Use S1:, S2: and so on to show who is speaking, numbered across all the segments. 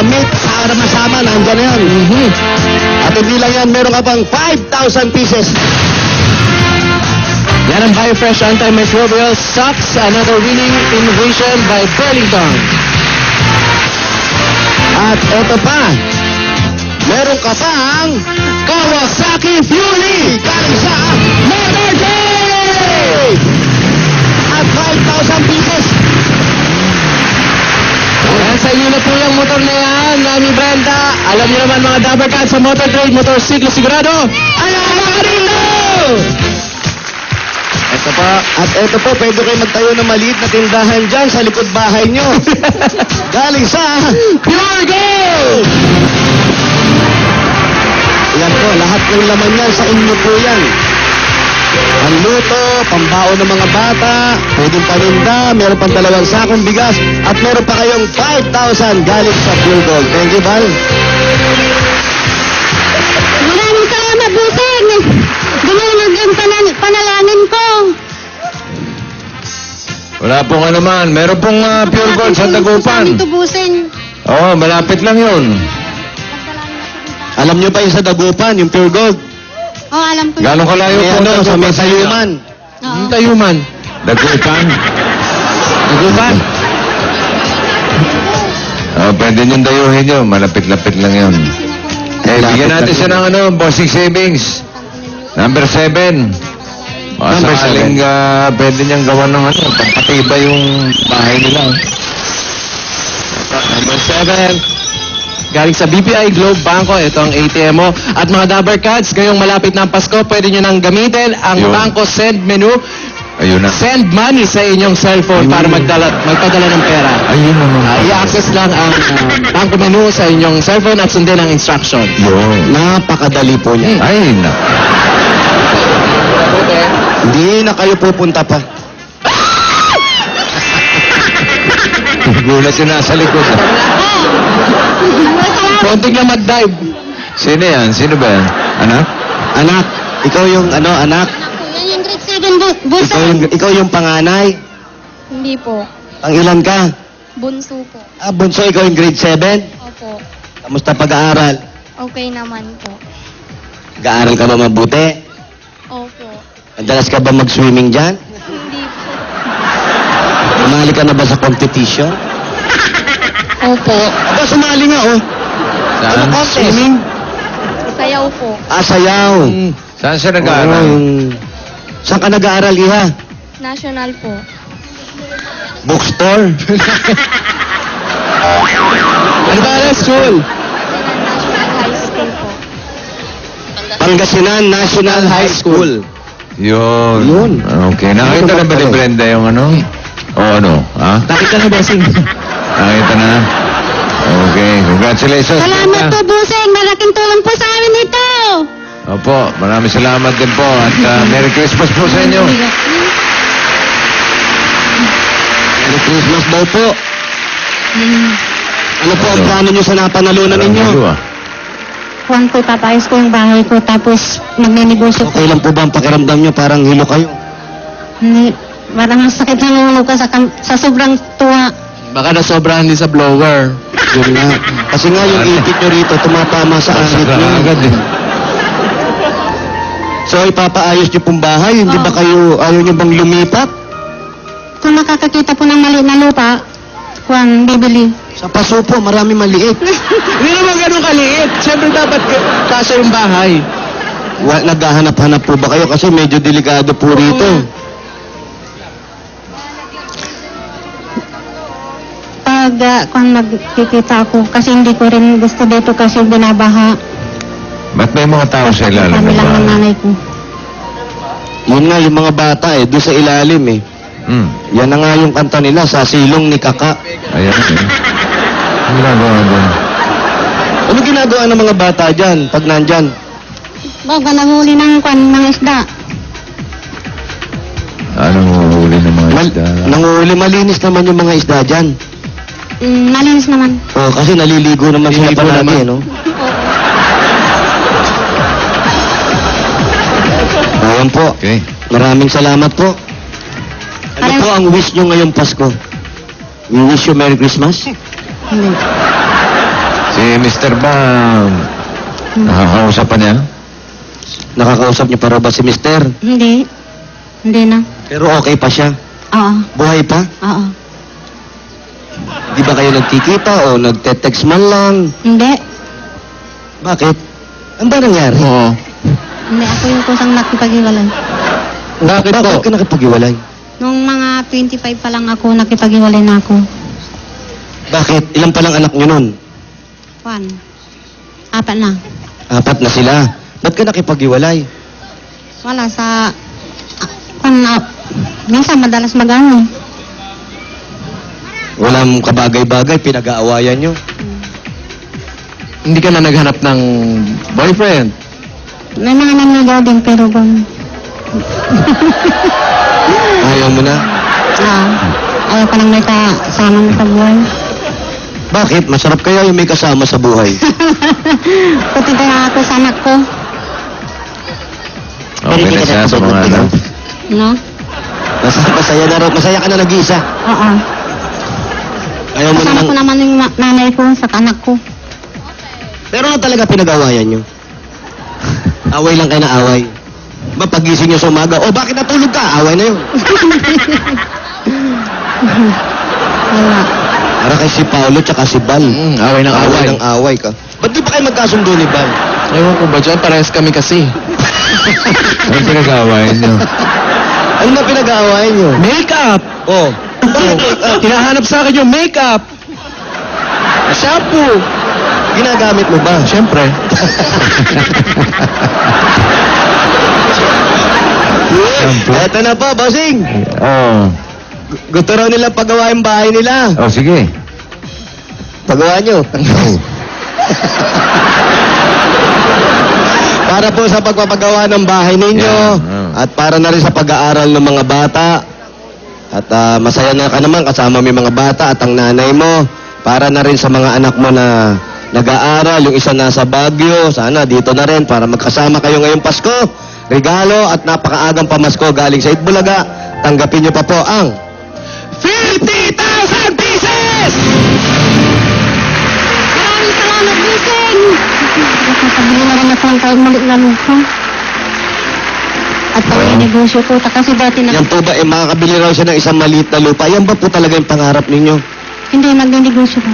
S1: damit, sama-sama, nandyan na yan. At hindi lang yan, meron ka pang 5,000 pieces.
S2: Yan ang BioFresh Antimicrobial Socks, another winning innovation by Burlington.
S1: At eto pa, meron ka pang Kawasaki Fury galing sa Motor Trade! At 5,000 pieces.
S2: Ayan, sa inyo na po yung motor na yan, Nani Brenda. Alam niyo naman mga Dabber Cats sa Motor Trade, motorsiklo sigurado.
S1: Alam ka rito!
S2: Ito pa.
S1: At eto po, pwede kayo magtayo ng maliit na tindahan dyan sa likod bahay nyo. Galing sa Pure Gold! Yan po, lahat ng laman yan sa inyo po yan. Panluto, pambaon ng mga bata, pwedeng paninda, meron pang 2 sakong bigas, at meron pa kayong 5,000 galing sa Pure Gold. Thank you, Val.
S3: Maraming salamat, Busing. Dumunod yung panalangin ko.
S4: Wala pong ano man. Meron pong Pure Gold sa Dagupan.
S3: Dito, Busing.
S4: Oo, malapit lang yun.
S1: Alam nyo pa yung sa Dagupan, yung Pure Gold?
S3: Oh, alam ko.
S4: Gano'ng kalayo
S1: May
S4: po
S1: ano, sa may
S4: Dagupan?
S1: Sayuman.
S3: Oo.
S2: Tayuman.
S4: Dagupan?
S2: Dagupan.
S4: Pwede niyong dayuhin yun. Malapit-lapit lang yun. Bigyan natin siya ng bossing savings. Number 7.
S1: Number
S4: Sakaling pwede niyang gawa ng pampatibay yung bahay nila.
S2: Number 7. Galing sa BPI Globe Banco, ito ang ATM mo. At mga Dabber Cats, ngayong malapit na ang Pasko, pwede nyo nang gamitin ang
S4: Yun.
S2: Banco Send menu.
S4: Ayun na.
S2: Send money sa inyong cellphone para magpadala ng pera.
S4: Ayun naman.
S2: I-access lang ang Banco menu sa inyong cellphone at sundin ang instruction.
S4: Yun.
S1: Napakadali po niya.
S4: Ay, na.
S1: Hindi na kayo pupunta pa.
S4: Gulat yung nasa likod.
S2: Konting lang mag-dive.
S4: Sino yan? Sino ba yan? Anak?
S1: Anak, ikaw yung anak.
S3: Yan yung grade 7, Busing.
S1: Ikaw yung panganay.
S3: Hindi po.
S1: Pangilan ka?
S3: Bunso po.
S1: Bunso, ikaw yung grade 7.
S3: Opo.
S1: Kamusta pag-aaral?
S3: Okay naman po.
S1: Nag-aaral ka ba mabuti?
S3: Opo.
S1: Madalas ka ba mag-swimming dyan?
S3: Hindi po.
S1: Sumali ka na ba sa competition?
S3: Opo.
S1: Aba, sumali nga, oh. Ano
S4: Saan?
S1: contest?
S2: Swimming?
S3: Sayaw po.
S1: Sayaw.
S4: Saan siya
S1: Oo,
S4: nag-aaral?
S1: Saan ka nag-aaral, Iha?
S3: National po.
S1: Bookstore?
S2: Ano ba na school?
S3: National High School po.
S1: Pangasinan National High School.
S4: Yun.
S1: Yun.
S4: Okay. Nakita na ba ni Brenda yung ano? O ano? Ha?
S2: Nakita na bossing.
S4: Nakita na? Okay. Congratulations.
S3: Salamat
S4: Brenda.
S3: po, Busing. Malaking tulong po sa amin ito.
S4: Opo. Maraming salamat din po. At Merry Christmas po sa inyo.
S1: Merry Christmas daw po. Ano po ang plano nyo sa napanalunan ninyo?
S3: Juan ko, papayos ko yung bahay ko, tapos magnenegosyo ko.
S1: Okay lang po ba ang pakiramdam nyo? Parang hilo kayo.
S3: Parang ang sakit ng ulo ko sa sobrang tuwa.
S2: Baka nasobrahan din sa blower.
S1: Yun nga. Kasi nga yung ipit nyo rito, tumatama sa ahit nyo.
S4: agad eh.
S1: So, ipapaayos nyo pong bahay? Hindi ba kayo, ayaw nyo bang lumipat?
S3: Kung nakakakita po ng maliit na lupa, Juan, bibili.
S1: Sa paso po, marami maliit.
S2: Hindi naman ganun kaliit. Siyempre dapat kasya yung bahay.
S1: Naghahanap-hanap po ba kayo? Kasi medyo delikado po rito.
S3: Pag kung magkikita ako, kasi hindi ko rin gusto dito kasi binabaha.
S4: Ba't may mga tao sa ilalim
S3: Kami
S4: ng
S3: lang ng
S4: bahay?
S3: nanay ko.
S1: Yun nga, yung mga bata doon sa ilalim eh. Yan na nga yung kanta nila, sa silong ni Kaka.
S4: Ayan eh. Ang ginagawa doon.
S1: Ano ginagawa ng mga bata dyan, pag nandyan?
S3: Baga nanghuli ng ng isda.
S4: Anong huli ng mga isda?
S1: Nanguhuli, malinis naman yung mga isda dyan.
S3: Malinis naman.
S1: Oh, kasi naliligo naman sila
S2: Naliligo
S1: palagi,
S2: naman.
S1: no? Ayan po.
S4: Okay.
S1: Maraming salamat po. Ano po ang wish nyo ngayong Pasko? We wish you Merry Christmas?
S3: Hindi.
S4: Mr. ba, nakakausap pa niya?
S1: Nakakausap niyo pa raw ba si Mister?
S3: Hindi. Hindi na.
S1: Pero okay pa siya.
S3: Oo.
S1: Buhay pa?
S3: Oo.
S1: Di ba kayo nagkikita o nagte-text man lang?
S3: Hindi.
S1: Bakit? Ano ba nangyari?
S2: Oo.
S3: Hindi. Ako yung kusang nakipag-iwalay.
S2: Bakit po?
S1: Bakit ka nakipag-iwalay?
S3: Nung mga 25 pa lang ako, nakipag-iwalay na ako.
S1: Bakit? Ilan pa lang anak niyo nun?
S3: 1. 4 na.
S1: 4 na sila. Ba't ka nakipag-iwalay?
S3: Wala sa... minsan madalas mag-ano.
S1: Walang kabagay-bagay, pinag-aawayan niyo.
S2: Hindi ka na naghanap ng boyfriend.
S3: May mga nangyagaw din pero kung...
S1: Ayaw mo na?
S3: ayaw ko nang may kasama mo sa buhay.
S1: Bakit? Masarap kaya yung may kasama sa buhay.
S3: Puti na ako sa anak ko.
S4: Okay na siya sa mga ano.
S3: No?
S1: Masaya na raw. Masaya ka na nag-iisa.
S3: Oo.
S1: Ayaw mo na
S3: Kasama
S1: lang.
S3: ko naman yung nanay ko sa anak ko.
S1: Pero ano talaga pinag-awayan niyo? Away lang kayo na away. Mapagising niyo sa umaga, oh bakit natulog ka? Away na yun.
S3: Wala.
S1: Para kay si Paolo tsaka si Bal.
S2: Away ng away.
S1: Ng away ka. Ba't di ba kayo magkasundo ni Bal?
S2: Ewan ko ba dyan? Parehas kami kasi.
S4: Ano pinag-aawayan niyo?
S1: Ano na pinag-aawayan niyo?
S2: Makeup!
S1: Oh. Bakit?
S2: Hinahanap sa akin yung makeup. Shampoo.
S1: Ginagamit mo ba?
S2: Siyempre.
S1: Eto na po, bossing.
S4: Oo.
S1: Gusto raw nila pagawa yung bahay nila.
S4: Oh, sige.
S1: Pagawa nyo. Para po sa pagpapagawa ng bahay ninyo
S4: Yeah.
S1: at para na rin sa pag-aaral ng mga bata. At masaya na ka naman kasama mo yung mga bata at ang nanay mo. Para na rin sa mga anak mo na nag-aaral, yung isa nasa Baguio, sana dito na rin para magkasama kayo ngayong Pasko. Regalo at napakaagang pamasko galing sa Itbulaga. Tanggapin nyo pa po ang 50,000 pieces!
S3: Maraming salamat, Busing! Sasabihin na rin ako ang kahit muli na lupa. At pala yung negosyo ko. Kasi dati na...
S1: Yan po ba, makakabili raw siya ng isang maliit na lupa. Yan ba po talaga yung pangarap ninyo?
S3: Hindi, magnegosyo ko.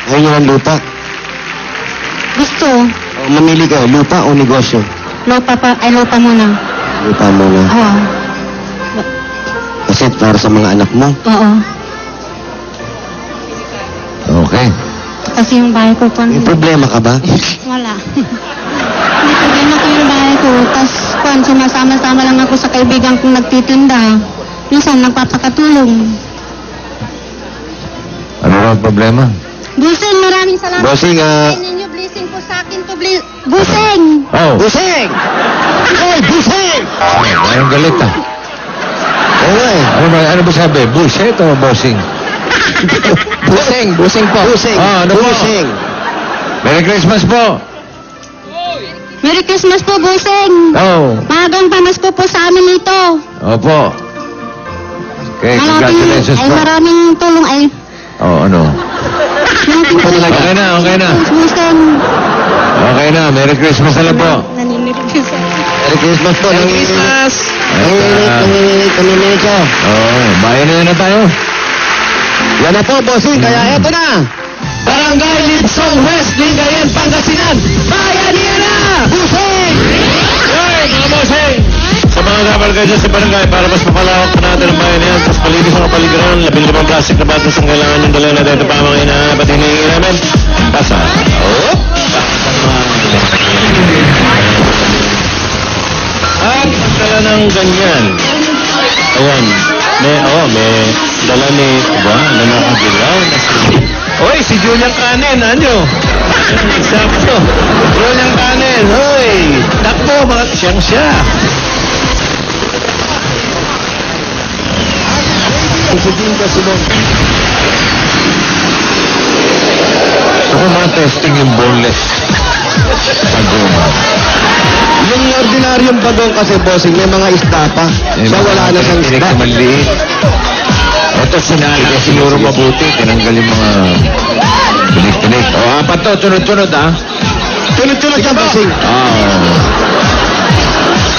S1: Ayaw nyo ng lupa?
S3: Gusto.
S1: O, mamili kayo, lupa o negosyo?
S3: Lupa pa, ay lupa muna.
S1: Lupa muna.
S3: Oo.
S1: Kasi para sa mga anak mo.
S3: Oo.
S4: Okay.
S3: Kasi yung bahay ko pa...
S1: May problema ka ba?
S3: Wala. May problema ko yung bahay ko. Tapos, sumasama-sama lang ako sa kaibigan kong nagtitinda. Minsan, nagpapakatulong.
S4: Ano raw ang problema?
S3: Busing, maraming salamat.
S1: Bossing,
S3: Ay, ninyo, blessing po sa akin to Busing!
S4: Oh.
S1: Busing! Hey, Busing!
S4: Ang galit ah.
S1: Oo nga eh.
S4: Ano ba sabi? Bullshit o bossing?
S2: Busing. Busing po.
S1: Busing.
S4: Ano po?
S1: Busing.
S4: Merry Christmas po.
S3: Merry Christmas po, Busing!
S4: Oh.
S3: Magang pamasko po sa amin ito.
S4: Opo. Okay, congratulations
S3: ay
S4: po.
S3: maraming tulong ay...
S4: Oh, ano? Okay na, okay na.
S3: Busing!
S4: Okay na, Merry Christmas na lang po.
S3: Naninirig sa...
S1: Merry Christmas po.
S2: Merry Christmas!
S1: Nanginginig ka.
S4: Oh, bayan na tayo.
S1: Yan na po, Bossing. Kaya eto na.
S2: Barangay Lidsong West, Lingayen, Pangasinan. Bayanihan na!
S1: Busing!
S5: Hey, mga bossing! Sa mga kabarangay dyan sa barangay, para mas mapalawak pa natin ang bayan yan, sa paligid sa kapaligiran, 15 plastic na batas ang kailangan yung dala na dito pa ang mga inaabot hinihingi namin. Pasa. Oh! At dala ng ganyan. Ayan. May dala ni, ba, na nakadilaw na si... Hoy, si Julian Canen, ano? Sakto. Julian Canen, hoy! Takbo, mga siyang-siya.
S1: Si Jingo Simon.
S4: Ako ma-testing yung boneless. Pag-umat.
S1: Yung ordinaryong bagong kasi, Bossing, may mga isda pa. Siya wala na siyang isda.
S4: Maliit. Ito sinali ko siguro mabuti. Tinanggal yung mga Tinik. O, apat to. Sunod-sunod, ha?
S1: Sunod-sunod yan, bossing.
S4: Oh.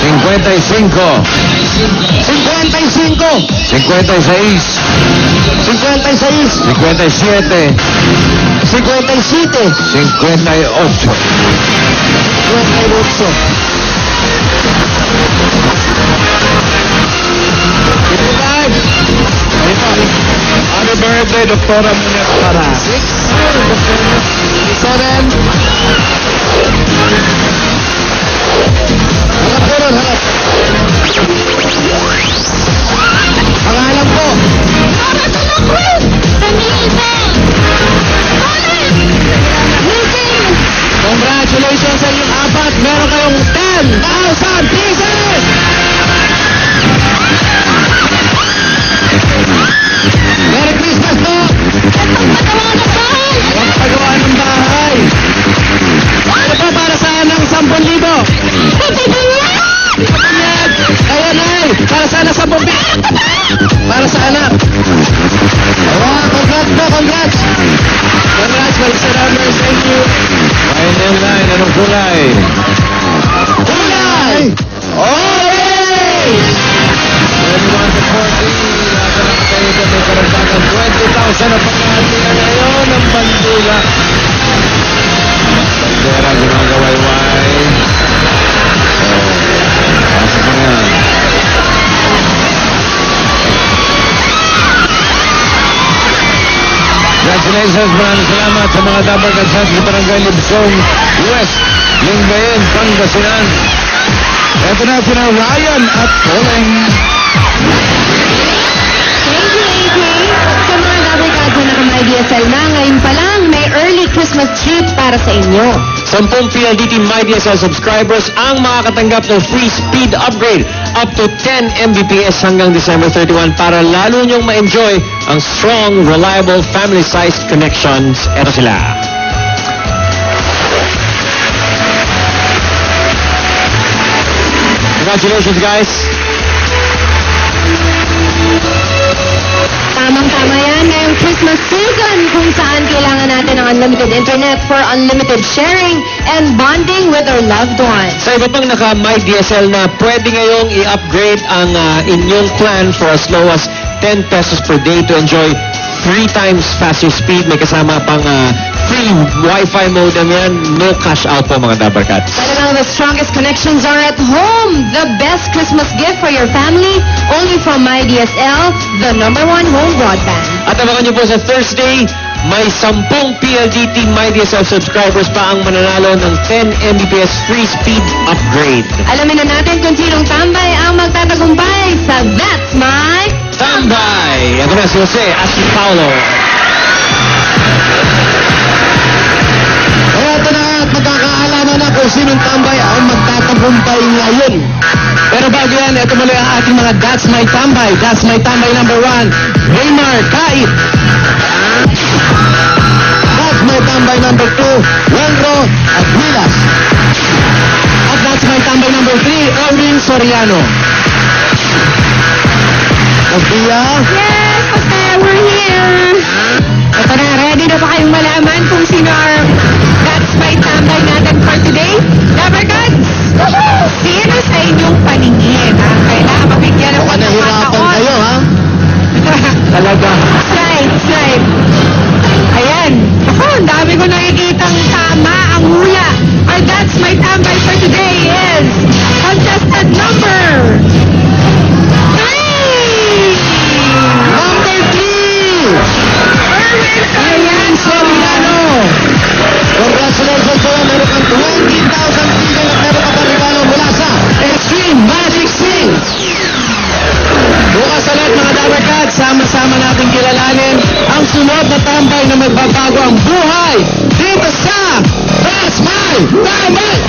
S4: 55.
S1: 55.
S4: 56.
S1: 56.
S4: 57.
S1: 57.
S4: 58.
S2: Happy birthday, Doktora Muñoz Para. 7.
S1: Harap ko ron, harap. Pangalan po.
S2: Congratulations sa inyong apat. Meron kayong 10,000 pieces! Merry Christmas po! Pagpagawa ng bahay! Ano po para saan ng 10,000? Ayan ay! Para saan ang 10,000? Para sa anak!
S1: Congrats po, congrats.
S2: Congrats, Mr. Numbers. Thank you!
S4: Ayun na yung line. Anong kulay?
S1: Kulay! Orange!
S4: 21 to 40. Nasa kayo sa may karagdagan 20,000 na pangahati na ngayon ng bandila. Bandera gumagawayway. Pasok na yan. Congratulations, maraming salamat sa mga dapat kansas sa Barangay Libsong West, Lingayen, Pangasinan. Ito na sila Ryan at Colin.
S3: Thank you, AJ. Sa mga dabarkads na naka-MyDSL na, ngayon pa lang, may early Christmas treat para sa inyo.
S5: 10 PLDT MyDSL subscribers ang makakatanggap ng free speed upgrade up to 10 Mbps hanggang December 31 para lalo niyong ma-enjoy ang strong, reliable, family-sized connections. Ito sila. Congratulations, guys.
S3: Tamang-tama yan ngayong Christmas season kung saan kailangan natin ng unlimited internet for unlimited sharing and bonding with our loved ones.
S5: Sa iba pang naka-MyDSL na pwede ngayong i-upgrade ang inyong plan for as low as 10 pesos per day to enjoy 3 times faster speed. May kasama pang free Wi-Fi modem yan. No cash out po mga Dabarkats.
S3: Talagang the strongest connections are at home. The best Christmas gift for your family, only from MyDSL, the #1 home broadband.
S5: At abangan nyo po sa Thursday, may 10 PLDT MyDSL subscribers pa ang mananalo ng 10 Mbps free speed upgrade.
S3: Alamin na natin kung sinong tambay ang magtatagumpay sa That's My...
S5: Tambay! Ito na si Jose at si Paolo.
S1: Kaya ito na at magkakaalaman na kung sinong tambay ang magtatagumpay ngayon.
S2: Pero bago yan, ito muli ang ating mga That's My Tambay. That's My Tambay number 1, Raymar Kait.
S1: That's my tambay number 2, Wenro at Wilas.
S2: At That's My Tambay number 3, Erwin Soriano.
S1: Sofia,
S3: Yes, Pastor, we're here. Ito na, ready na ba kayong malaman kung sino ang That's My Tambay natin for today? Dabarkads, sino sa inyong paningin ang kailangan mabigyan ng
S1: mukhang nahirapan kayo, ha?
S2: Talaga.
S3: Slide. Ayan. Ako, ang dami ko nakikitang tama ang hula. Our That's My Tambay for today is contestant number 3!
S1: Number 3!
S3: Ayan,
S2: Soriano.
S1: Congratulations po, meron kang 20,000 pieces at meron ka pa regalo mula sa
S2: Extreme Magic Sings. Bukas ulit mga Dabarkads, sama-sama natin kilalanin ang sunod na tambay na magbabago ang buhay dito sa That's My Tambay!